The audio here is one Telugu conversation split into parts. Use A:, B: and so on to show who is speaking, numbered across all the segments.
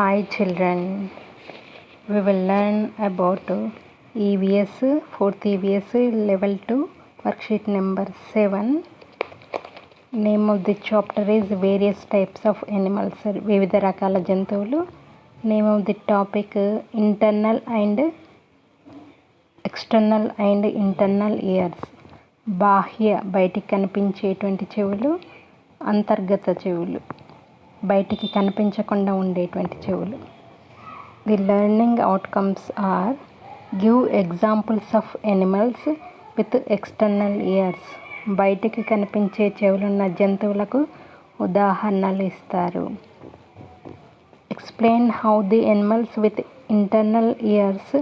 A: Hi children, we will learn about EVS, 4th EVS level 2 worksheet number 7. Name of the chapter is various types of animals, వివిధ రకాల జంతువులు. Name of the topic internal and external and internal ears. బాహ్య బయటికి కనిపించేటువంటి చెవులు, అంతర్గత చెవులు బయటికి కనిపించకుండా ఉండేటువంటి చెవులు. The learning outcomes or give examples of animals with external years. బయటికి కనిపించే చెవులున్న జంతువులకు ఉదాహరణలు ఇస్తారు. Explain how the animals with internal years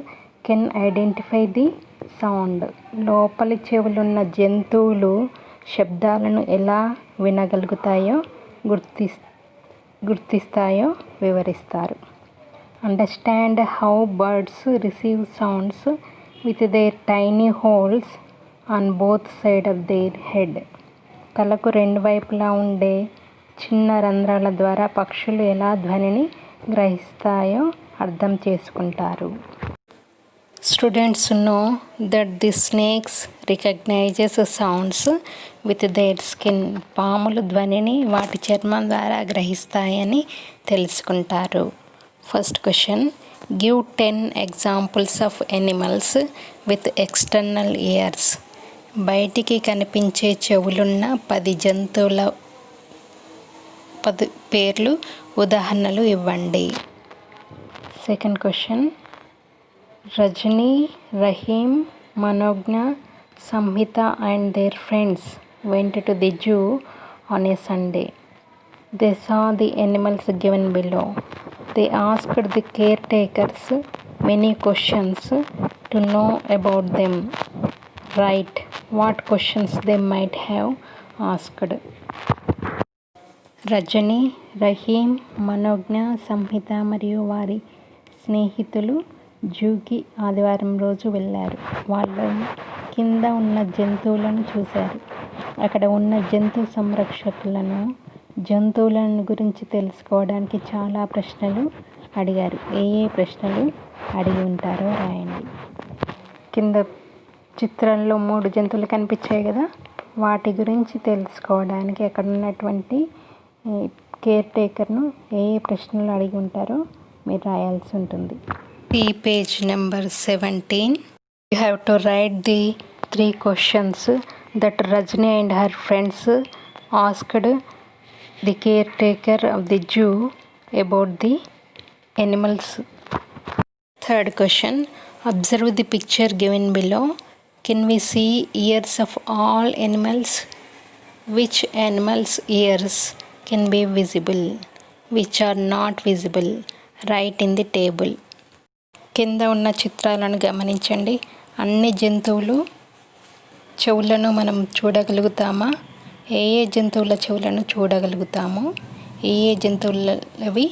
A: can identify the sound. లోపలి చెవులున్న జంతువులు శబ్దాలను ఎలా వినగలుగుతాయో గుర్తిస్తాయో వివరిస్తారు. Understand how birds receive sounds with their tiny holes on both side of their head. తలకు రెండు వైపులా ఉండే చిన్న రంధ్రాల ద్వారా పక్షులు ఎలా ధ్వనిని గ్రహిస్తాయో అర్థం చేసుకుంటారు. Students know that the snakes recognizes sounds with their skin. పాములు ధ్వనిని వాటి చర్మం ద్వారా గ్రహిస్తాయని తెలుసుకుంటారు. First question, give 10 examples of animals with external years. బయటికి కనిపించే చెవులున్న 10 జంతువుల 10 పేర్లు ఉదాహరణలు ఇవ్వండి. Second question, Rajni, Rahim, Manogna, Samhita and their friends went to the zoo on a Sunday. They saw the animals given below. They asked the caretakers many questions to know about them. Write what questions they might have asked. Rajani, Rahim, Manognya, Samhita మరియు వారి స్నేహితులు జూకి ఆదివారం రోజు వెళ్ళారు. వాళ్ళు కింద ఉన్న జంతువులను చూశారు. అక్కడ ఉన్న జంతు సంరక్షకులను జంతువులను గురించి తెలుసుకోవడానికి చాలా ప్రశ్నలు అడిగారు. ఏ ప్రశ్నలు అడిగి ఉంటారో రాయండి. కింద చిత్రంలో 3 జంతువులు కనిపించాయి కదా, వాటి గురించి తెలుసుకోవడానికి అక్కడ ఉన్నటువంటి కేర్ టేకర్ను ఏ ప్రశ్నలు అడిగి ఉంటారో మీరు రాయాల్సి ఉంటుంది. See page number 17. You have to write the 3 questions that Rajni and her friends asked the caretaker of the zoo about the animals. Third question, observe the picture given below. Can we see ears of all animals? Which animals' ears can be visible? Which are not visible? Write in the table. కింద ఉన్న చిత్రాలను గమనించండి. అన్ని జంతువులు చెవులను మనం చూడగలుగుతామా? ఏ జంతువుల చెవులను చూడగలుగుతాము, ఏ జంతువులవి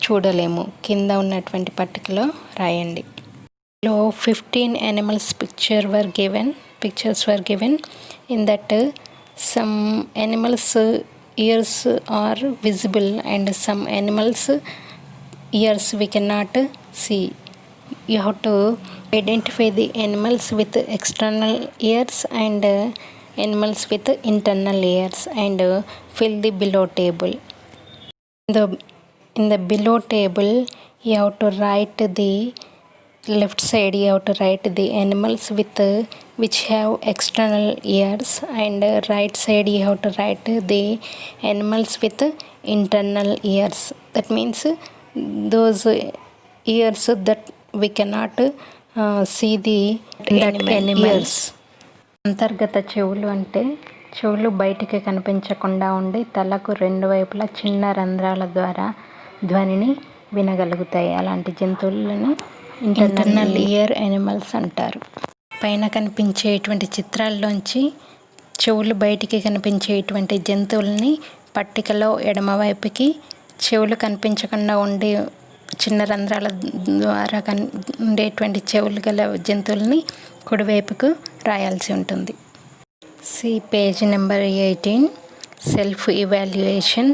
A: చూడలేము? కింద ఉన్నటువంటి పట్టికలో రాయండి. 15 animals pictures were given. In that some animals ears are visible and some animals ears we cannot see. You have to identify the animals with external ears and animals with internal ears and fill the below table. In the below table you have to write the left side, you have to write the animals with which have external ears, and right side you have to write the animals with internal ears. That means those ears that we cannot see the animals. అంతర్గత చెవులు అంటే చెవులు బయటికి కనిపించకుండా ఉండి తలకు 2 వైపులా చిన్న రంధ్రాల ద్వారా ధ్వనిని వినగలుగుతాయి. అలాంటి జంతువులని ఇంటర్నల్ ఇయర్ యానిమల్స్ అంటారు. పైన కనిపించేటువంటి చిత్రాల్లోంచి చెవులు బయటికి కనిపించేటువంటి జంతువులని పట్టికలో ఎడమవైపుకి, చెవులు కనిపించకుండా ఉండే చిన్న రంధ్రాల ద్వారా ఉండేటువంటి చెవులు గల జంతువులని కుడివైపుకు రాయాల్సి ఉంటుంది. See page number 18. Self evaluation.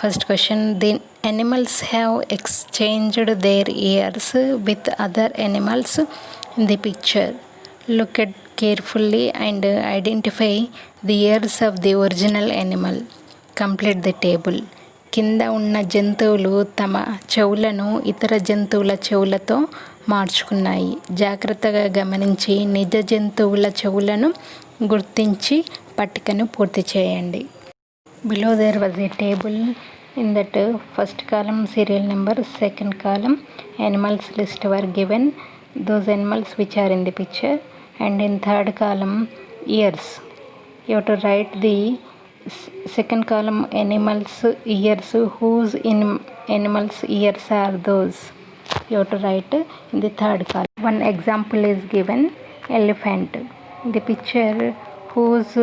A: First question, the animals have exchanged their ears with other animals in the picture. Look at carefully and identify the ears of the original animal. Complete the table. కింద ఉన్న జంతువులు తమ చెవులను ఇతర జంతువుల చెవులతో మార్చుకున్నాయి. జాగ్రత్తగా గమనించి నిజ జంతువుల చెవులను గుర్తించి పట్టికను పూర్తి చేయండి. Below there was a table. In that first column serial number, second column animals list were given, those animals which are in the picture, and in third column ears. You have to write the second column animals ears, whose animals ears are those. You have to write in the third column. One example is given, elephant. The picture, whose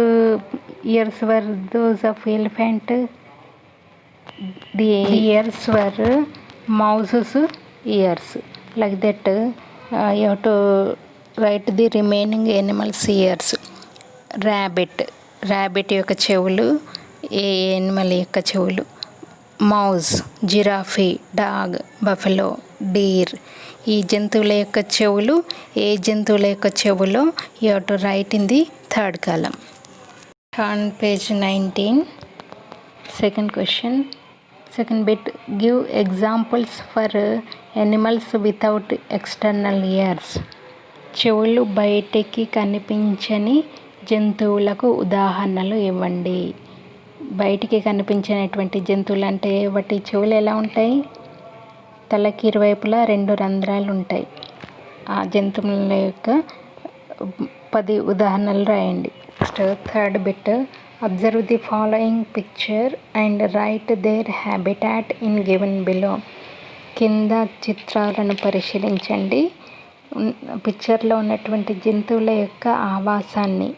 A: ears were those of elephant? The ears were mouse's ears. Like that you have to write the remaining animals ears. Rabbit యొక్క చెవులు, ఏ యానిమల్ యొక్క చెవులు. Mouse, giraffe, dog, buffalo, deer. ఈ జంతువుల యొక్క చెవులు ఏ జంతువుల యొక్క చెవులో you have to write in the third column. On page 19, second question, second bit, give examples for animals without external ears. చెవులు బయటికి కనిపించని జంతువులకు ఉదాహరణలు ఇవ్వండి. బయటికి కనిపించినటువంటి జంతువులు అంటే వాటి చెవులు ఎలా ఉంటాయి? తలకి ఇరువైపులా 2 రంధ్రాలు ఉంటాయి. ఆ జంతువుల యొక్క 10 ఉదాహరణలు రాయండి. Third bit, observe the following picture and write their habitat in given below. కింద చిత్రాలను పరిశీలించండి. పిక్చర్లో ఉన్నటువంటి జంతువుల యొక్క ఆవాసాన్ని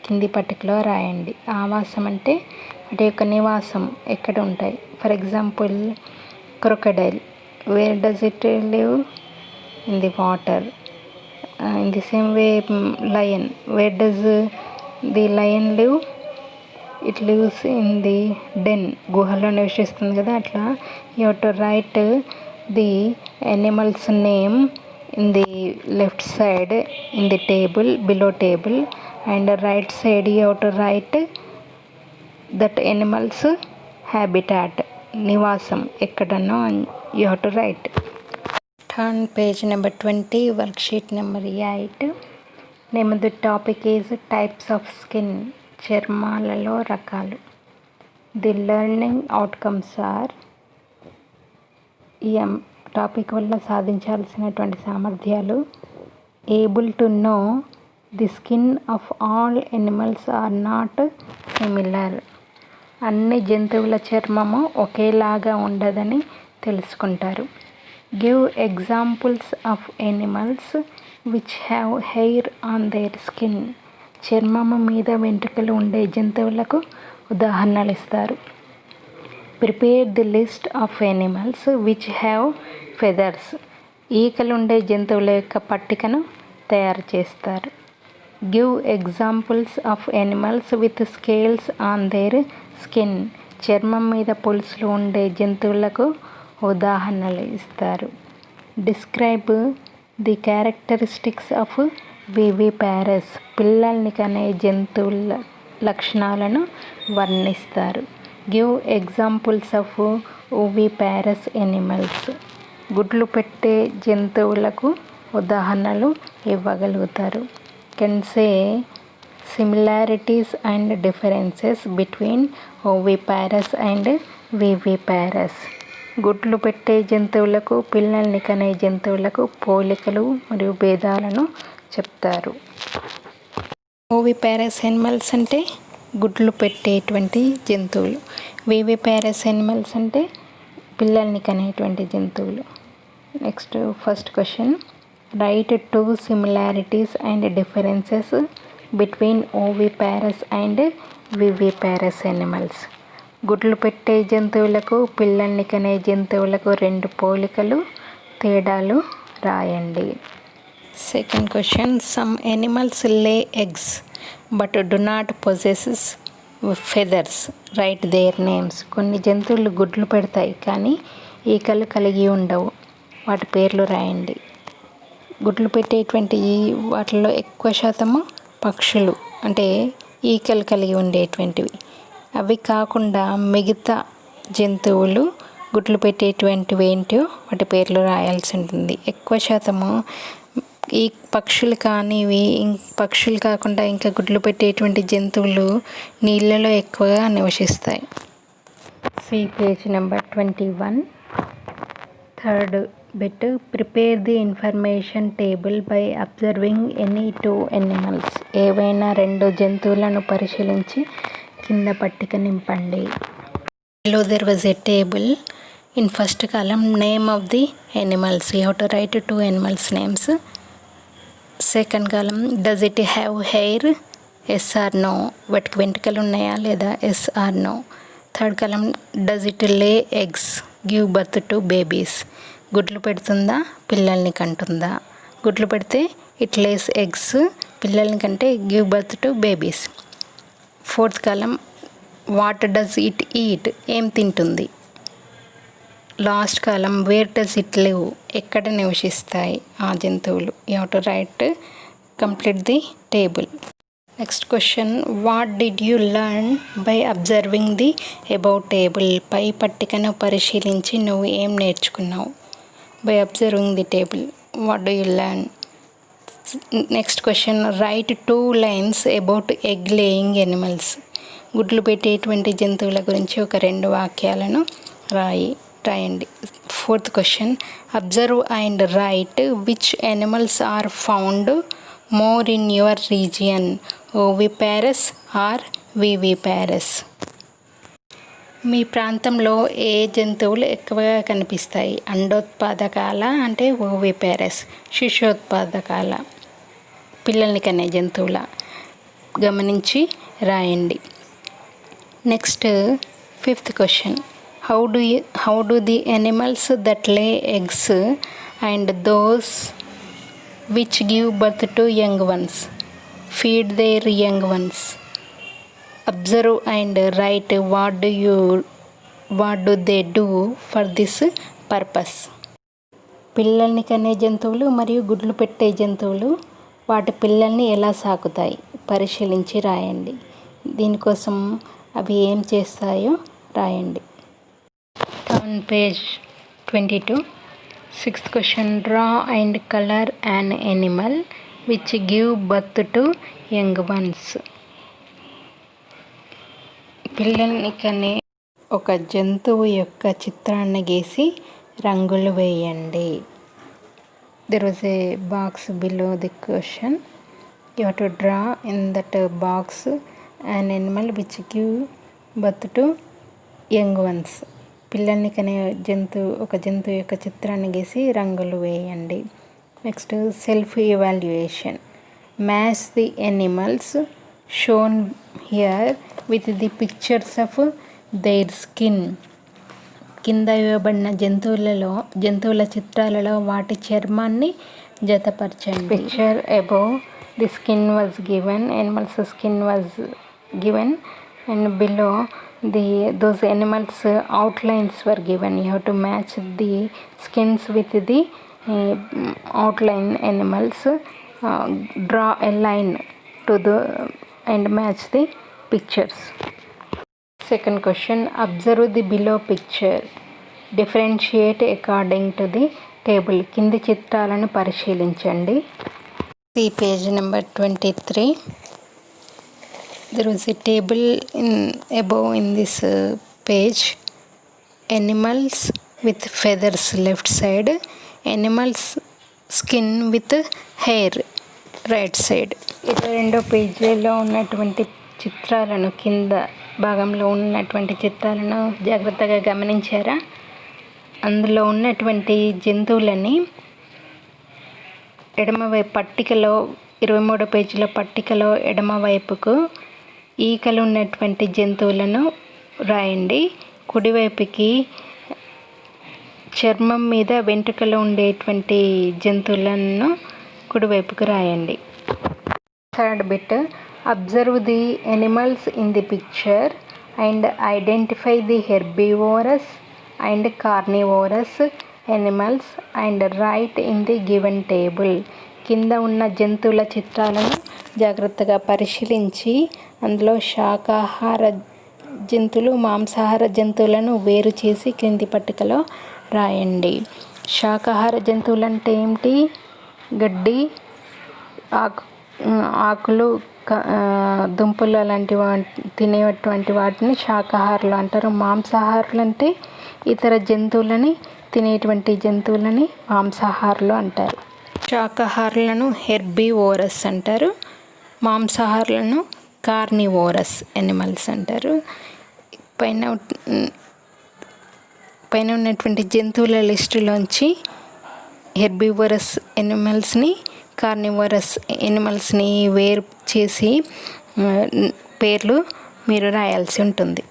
A: కింది పట్టికలో రాయండి. ఆవాసం అంటే వాటి యొక్క నివాసం ఎక్కడ ఉంటాయి. For example, crocodile, where does it live? In the water. In the same way, lion, where does the lion live? It lives in the den, గుహలో నివసిస్తుంది కదా. అట్లా you have to write the animals name in the left side in the table, below table, and right side you have to write that animals habitat, నివాసం ఎక్కడనో you have to write. Turn page number 20, worksheet number 8. Name of the topic is types of skin, చర్మాలలో రకాలు. The learning outcomes are, ఈ టాపిక్ వల్ల సాధించాల్సినటువంటి సామర్థ్యాలు: able to know the skin of all animals are not similar. అన్ని జంతువుల చర్మము ఒకేలాగా ఉండదని తెలుసుకుంటారు. Give examples of animals which have hair on their skin. చర్మము మీద వెంట్రుకలు ఉండే జంతువులకు ఉదాహరణలు ఇస్తారు. Prepare the list of animals which have feathers. ఈకలు ఉండే జంతువుల యొక్క పట్టికను తయారు చేస్తారు. Give examples of animals with scales on their skin. చర్మం మీద పొలుసులు ఉండే జంతువులకు ఉదాహరణలు ఇస్తారు. Describe the characteristics of viviparous. పిల్లల్ని కనే జంతువుల లక్షణాలను వర్ణిస్తారు. Give examples of oviparous animals. గుడ్లు పెట్టే జంతువులకు ఉదాహరణలు ఇవ్వగలుగుతారు. Can say similarities and differences between oviparous and viviparous. గుడ్లు పెట్టే జంతువులకు, పిల్లల్ని కనే జంతువులకు పోలికలు మరియు భేదాలను చెప్తారు. ఓవిపారస్ ఎనిమల్స్ అంటే గుడ్లు పెట్టేటువంటి జంతువులు. వివిపారస్ ఎనిమల్స్ అంటే పిల్లల్ని కనేటువంటి జంతువులు. Next first question, write 2 similarities and differences between oviparous and viviparous animals. గుడ్లు పెట్టే జంతువులకు, పిల్లల్ని కనే జంతువులకు 2 పోలికలు, తేడాలు రాయండి. సెకండ్ క్వశ్చన్, సమ్ ఎనిమల్స్ లే eggs but do not possesses feathers, right their names. కొన్ని జంతువులు గుడ్లు పెడతాయి కానీ ఈకలు కలిగి ఉండవు, వాటి పేర్లు రాయండి. గుడ్లు పెట్టేటువంటి వాటిల్లో ఎక్కువ శాతము పక్షులు, అంటే ఈకలు కలిగి ఉండేటువంటివి. అవి కాకుండా మిగతా జంతువులు గుడ్లు పెట్టేటువంటివి ఏంటో వాటి పేర్లు రాయాల్సి ఉంటుంది. ఎక్కువ శాతము ఈ పక్షులు కానివి, పక్షులు కాకుండా ఇంకా గుడ్లు పెట్టేటువంటి జంతువులు నీళ్ళలో ఎక్కువగా నివసిస్తాయి. See page number 21. Third bit, prepare the information table by observing any 2 animals. ఏవైనా 2 జంతువులను పరిశీలించి కింద పట్టిక నింపండి. Below there was a table. In first column, name of the animals. You have to write 2 animals names. Second column, does it have hair? Yes or no. వాటికి వెంట్రుకలు ఉన్నాయా లేదా? Yes or no. Third column, does it lay eggs? Give birth to babies. గుడ్లు పెడుతుందా, పిల్లల్ని కంటుందా? గుడ్లు పెడితే ఇట్ లేస్ ఎగ్స్, పిల్లల్ని కంటే give birth to babies. Fourth column, what does it eat? ఏం తింటుంది? Last column, where does it live? ఎక్కడ నివసిస్తాయి ఆ జంతువులు? You have to write, complete the table. Next question, what did you learn by observing the above table? పై పట్టికను పరిశీలించి నువ్వు ఏం నేర్చుకున్నావు? By observing the table, what do you learn? Next question, write 2 lines about egg laying animals. గుడ్లు పెట్టేటువంటి జంతువుల గురించి ఒక 2 వాక్యాలను రాయండి. Fourth question, observe and write which animals are found more in your region, oviparous or viviparous. మీ ప్రాంతంలో ఏ జంతువులు ఎక్కువగా కనిపిస్తాయి? అండోత్పాదకాల అంటే ఓవిపారస్, శిశోత్పాదకాల పిల్లల్ని కనే జంతువుల. గమనించి రాయండి. Next fifth question, how do the animals that lay eggs and those which give birth to young ones feed their young ones? Observe and write what do they do for this purpose. పిల్లల్ని కనే జంతువులు మరియు గుడ్లు పెట్టే జంతువులు వాటి పిల్లల్ని ఎలా సాకుతాయి పరిశీలించి రాయండి. దీనికోసం అవి ఏం చేస్తాయో రాయండి. Turn page 22. Sixth question, draw and colour an Animal which give birth to young once. పిల్లల్ని కనే ఒక జంతువు యొక్క చిత్రాన్ని గీసి రంగులు వేయండి. There was a box below the question. You have to draw in that box an animal which give birth to young ones. పిల్లల్ని కనే ఒక జంతువు యొక్క చిత్రాన్ని గీసి రంగులు వేయండి. Next self evaluation. Match the animals shown here with the pictures of their skin. కింద ఇవ్వబడిన జంతువుల చిత్రాలలో వాటి చర్మాన్ని జతపరచండి. Picture above the skin was given, animals skin was given, and below those animals outlines were given. You have to match the skins with the outline animals. Draw a line to and match the pictures. Second question, observe the below picture. Differentiate according to the table. కింది చిత్రాలను పరిశీలించండి. See page number 23. There was a table above in this page. Animals with feathers left side, animals skin with hair right side. 22వ పేజీలో ఉన్నటువంటి చిత్రాలను, కింద భాగంలో ఉన్నటువంటి చిత్రాలను జాగ్రత్తగా గమనించారా? అందులో ఉన్నటువంటి జంతువులని ఎడమవైపు పట్టికలో 23వ పేజీలో పట్టికలో ఎడమవైపుకు ఈకలు ఉన్నటువంటి జంతువులను రాయండి. కుడివైపుకి చర్మం మీద వెంట్రుకలు ఉండేటువంటి జంతువులను కుడివైపుకు రాయండి. Third bit, Observe the animals in the picture and identify the herbivorous and carnivorous animals and write in the given table. కింద ఉన్న జంతువుల చిత్రాలను జాగ్రత్తగా పరిశీలించి అందులో శాకాహార జంతువులు మాంసాహార జంతువులను వేరు చేసి క్రింది పట్టికలో రాయండి. శాకాహార జంతువులు అంటే ఏమిటి? గడ్డి, ఆకులు, దుంపలు అలాంటి తినేటువంటి వాటిని శాకాహారులు అంటారు. మాంసాహారులు అంటే ఇతర జంతువులని తినేటువంటి జంతువులని మాంసాహారులు అంటారు. శాకాహారులను హెర్బివోరస్ అంటారు. మాంసాహారులను కార్నివోరస్ ఎనిమల్స్ అంటారు. పైన ఉన్నటువంటి జంతువుల లిస్టులోంచి హెర్బివోరస్ ఎనిమల్స్ని కార్నివోరస్ ఎనిమల్స్ని వేరు చేసి పేర్లు మీరు రాయాల్సి ఉంటుంది.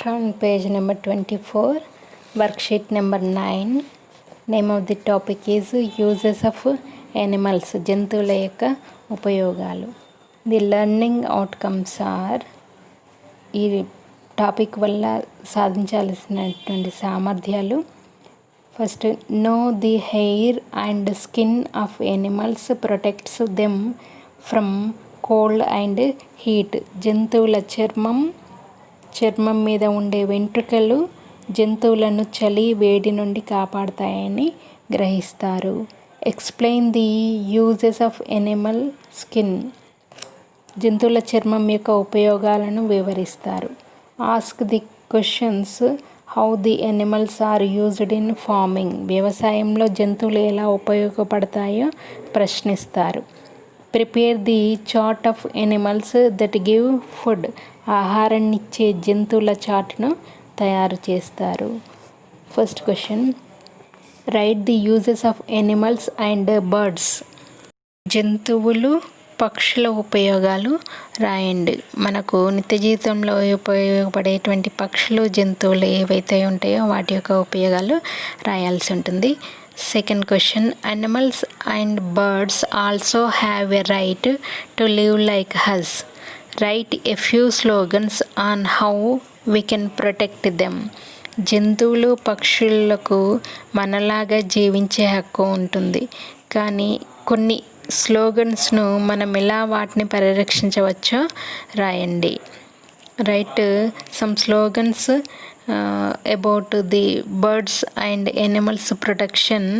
A: Turn page number 24, worksheet number 9. Name of the topic is uses of animals, జంతువుల యొక్క ఉపయోగాలు. ది లెర్నింగ్ అవుట్కమ్స్ ఆర్, ఈ టాపిక్ వల్ల సాధించాల్సినటువంటి సామర్థ్యాలు. First, know the hair and skin of animals protects them from cold and heat. జంతువుల చర్మం మీద ఉండే వెంట్రుకలు జంతువులను చలి, వేడి నుండి కాపాడతాయని గ్రహిస్తారు. Explain the uses of animal skin. జంతువుల చర్మం యొక్క ఉపయోగాలను వివరిస్తారు. Ask the questions how the animals are used in farming. వ్యవసాయంలో జంతువులు ఎలా ఉపయోగపడతాయో ప్రశ్నిస్తారు. Prepare the chart of animals that give food. ఆహారాన్నిచ్చే జంతువుల చార్ట్ను తయారు చేస్తారు. First question, write the uses of animals and birds. జంతువులు, పక్షుల ఉపయోగాలు రాయండి. మనకు నిత్య జీవితంలో ఉపయోగపడేటువంటి పక్షులు, జంతువులు ఏవైతే ఉంటాయో వాటి యొక్క ఉపయోగాలు రాయాల్సి ఉంటుంది. Second question, animals and birds also have a right to live like has. Right a few slogans on how we can protect them. జంతువులు, పక్షులకు మనలాగా జీవించే హక్కు ఉంటుంది, కానీ కొన్ని స్లోగన్స్ను మనం ఎలా వాటిని పరిరక్షించవచ్చో రాయండి. Write some slogans about the birds and animals protection.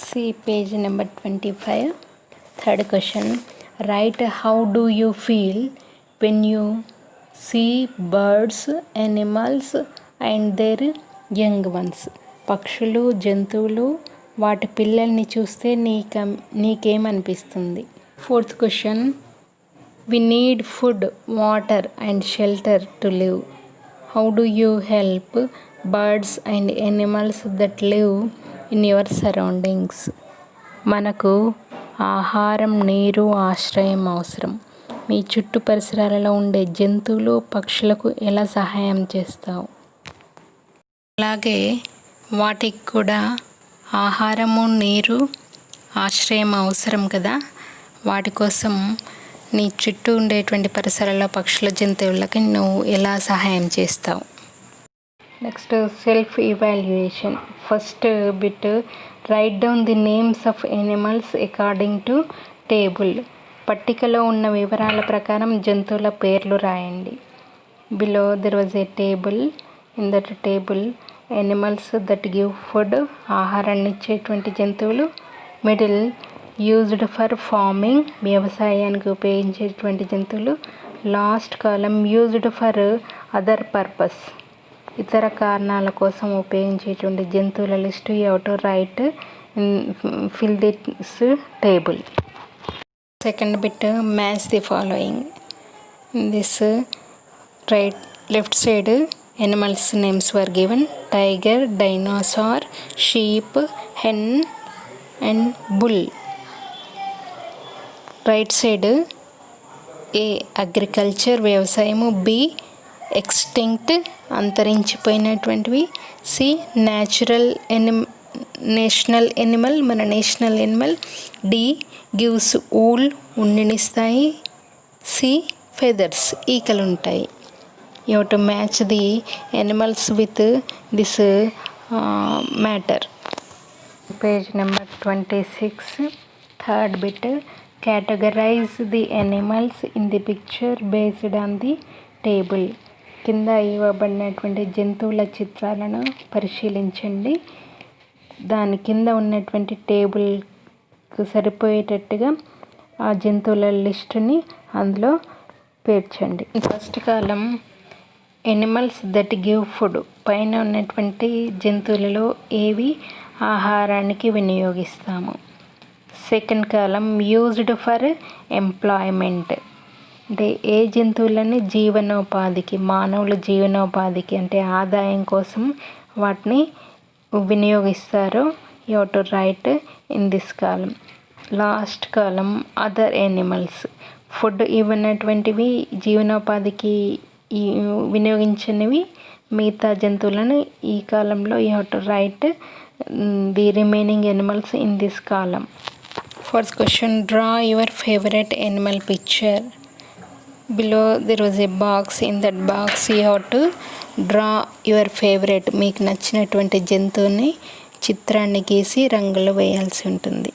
A: See page number 25. Third question, write how do you feel when you see birds, animals and their young ones. పక్షులు, జంతువులు, వాటి పిల్లల్ని చూస్తే నీకేమనిపిస్తుంది? Fourth question, we need food, water and shelter to live. How do you help birds and animals that live in your surroundings. మనకు ఆహారం, నీరు, ఆశ్రయం అవసరం. మీ చుట్టూ పరిసరాలలో ఉండే జంతువులు, పక్షులకు ఎలా సహాయం చేస్తావు? అలాగే వాటికి కూడా ఆహారము, నీరు, ఆశ్రయం అవసరం కదా. వాటి కోసం నీ చుట్టూ ఉండేటువంటి పరిసరాల్లో పక్షుల, జంతువులకి నువ్వు ఎలా సహాయం చేస్తావు? Next, self evaluation. First bit, right down the names of animals according to table. పట్టికలో ఉన్న వివరాల ప్రకారం జంతువుల పేర్లు రాయండి. Below there was A table. In that table, animals that give food, ఆహారాన్ని ఇచ్చేటువంటి జంతువులు. మిడిల్, యూజ్డ్ ఫర్ ఫార్మింగ్, వ్యవసాయానికి ఉపయోగించేటువంటి జంతువులు. Last column, used for other purpose, ఇతర కారణాల కోసం ఉపయోగించేటువంటి జంతువుల list. You have to right fill this table. Second bit, match the following. This right left side animals names were given: tiger, dinosaur, sheep, hen and bull. Right side, A agriculture, వ్యవసాయము. B extinct, అంతరించిపోయినటువంటివి. C నేషనల్ ఎనిమల్, మన national animal. D gives wool, ఉన్నినిస్తాయి. సి ఫెదర్స్, ఈకలు ఉంటాయి. You to match the animals with this matter. Page number 26, third bit. Categorize the animals in the picture based on the table. కింద ఇవ్వబడినటువంటి జంతువుల చిత్రాలను పరిశీలించండి. దాని కింద ఉన్నటువంటి టేబుల్కు సరిపోయేటట్టుగా ఆ జంతువుల లిస్టుని అందులో పేర్చండి. First column animals that give food. పైన ఉన్నటువంటి జంతువులలో ఏవి ఆహారానికి వినియోగిస్తాము. Second column used for employment. అంటే ఏ జంతువులని జీవనోపాధికి, మానవుల జీవనోపాధికి అంటే ఆదాయం కోసం వాటిని వినియోగిస్తారో you to write in this కాలం. లాస్ట్ కాలం అదర్ ఎనిమల్స్. ఫుడ్ ఇవ్వనటువంటివి, జీవనోపాధికి వినియోగించనివి మిగతా జంతువులను ఈ కాలంలో you have to write the remaining animals in this కాలం. First question, draw your favourite animal picture. Below there was a box. In that box you have to draw your favourite, మీకు నచ్చినటువంటి జంతువుని చిత్రాన్ని గీసి రంగులు వేయాల్సి ఉంటుంది.